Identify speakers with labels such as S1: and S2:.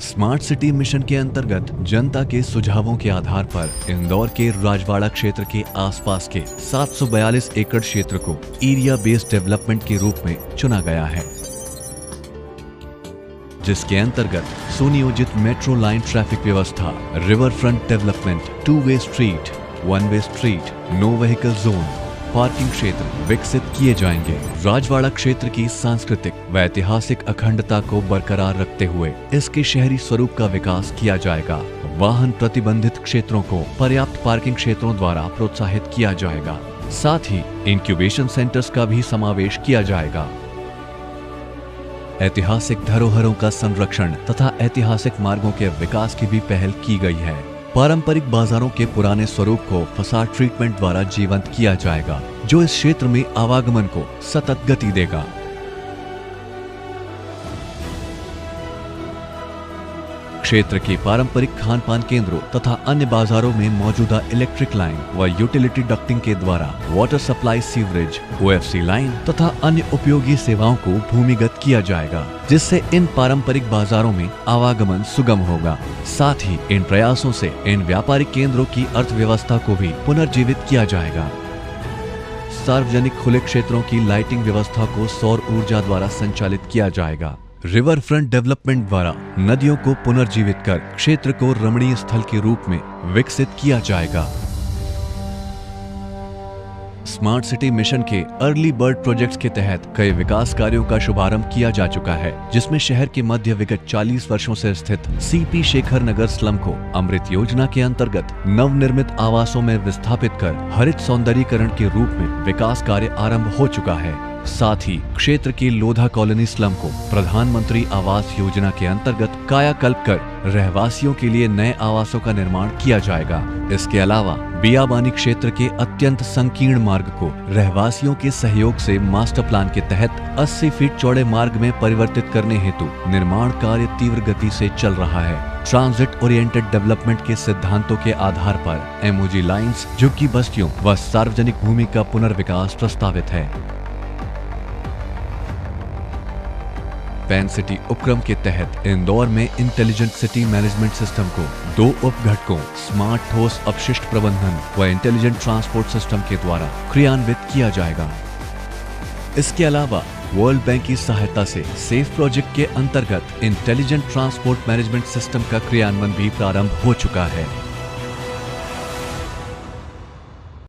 S1: Smart city mission के अंतर्गत जनता के सुझावों के आधार पर इंदौर के राजवाड़ा क्षेत्र के आसपास के 742 एकड़ क्षेत्र को एरिया बेस्ड डेवलपमेंट के रूप में चुना गया है, जिसके अंतर्गत सुनियोजित मेट्रो लाइन ट्रैफिक व्यवस्था, river front development, two way street, one way street, no vehicle zone, parking क्षेत्र विकसित किए जाएंगे। राजवाड़ा क्षेत्र की सांस्कृतिक व ऐतिहासिक अखंडता को बरकरार रखते हुए इसके शहरी स्वरूप का विकास किया जाएगा। वाहन प्रतिबंधित क्षेत्रों को पर्याप्त पार्किंग क्षेत्रों द्वारा प्रोत्साहित किया जाएगा। साथ ही इंक्यूबेशन सेंटर्स का भी समावेश किया जाएगा। ऐतिहासिक धरोहरों का संरक्षण तथा ऐतिहासिक मार्गों के विकास की भी पहल की गई है। पारंपरिक बाजारों के पुराने स्वरूप को फसाड ट्रीटमेंट द्वारा जीवंत किया जाएगा, जो इस क्षेत्र में आवागमन को सतत गति देगा। क्षेत्र के पारंपरिक खान पान केंद्रों तथा अन्य बाजारों में मौजूदा इलेक्ट्रिक लाइन व यूटिलिटी डक्टिंग के द्वारा water supply, sewerage, OFC line तथा अन्य उपयोगी सेवाओं को भूमिगत किया जाएगा, जिससे इन पारंपरिक बाजारों में आवागमन सुगम होगा। साथ ही इन प्रयासों से इन व्यापारिक केंद्रों की अर्थव्यवस्था को भी पुनर्जीवित किया जाएगा। सार्वजनिक खुले क्षेत्रों की लाइटिंग व्यवस्था को सौर ऊर्जा द्वारा संचालित किया जाएगा। रिवर फ्रंट डेवलपमेंट द्वारा नदियों को पुनर्जीवित कर क्षेत्र को रमणीय स्थल के रूप में विकसित किया जाएगा। स्मार्ट सिटी मिशन के अर्ली बर्ड प्रोजेक्ट्स के तहत कई विकास कार्यों का शुभारंभ किया जा चुका है, जिसमें शहर के मध्य विगत 40 वर्षों से स्थित CP शेखर नगर स्लम को अमृत योजना के अंतर्गत नवनिर्मित आवासों में विस्थापित कर हरित सौंदर्यीकरण के रूप में विकास कार्य आरंभ हो चुका है। साथ ही क्षेत्र की लोधा कॉलोनी स्लम को प्रधानमंत्री आवास योजना के अंतर्गत कायाकल्प कर रहवासियों के लिए नए आवासों का निर्माण किया जाएगा। इसके अलावा बियाबानी क्षेत्र के अत्यंत संकीर्ण मार्ग को रहवासियों के सहयोग से मास्टर प्लान के तहत 80 फीट चौड़े मार्ग में परिवर्तित करने हेतु निर्माण कार्य तीव्र गति से चल रहा है। ट्रांजिट ओरिएंटेड डेवलपमेंट के सिद्धांतों के आधार पर MOG लाइन्स, झुग्गी बस्तियों व सार्वजनिक भूमि का पुनर्विकास प्रस्तावित है। पैन सिटी उपक्रम के तहत इंदौर में इंटेलिजेंट सिटी मैनेजमेंट सिस्टम को 2 उपघटकों स्मार्ट ठोस अपशिष्ट प्रबंधन व इंटेलिजेंट ट्रांसपोर्ट सिस्टम के द्वारा क्रियान्वित किया जाएगा। इसके अलावा वर्ल्ड बैंक की सहायता से सेफ प्रोजेक्ट के अंतर्गत इंटेलिजेंट ट्रांसपोर्ट मैनेजमेंट सिस्टम का क्रियान्वयन भी प्रारंभ हो चुका है।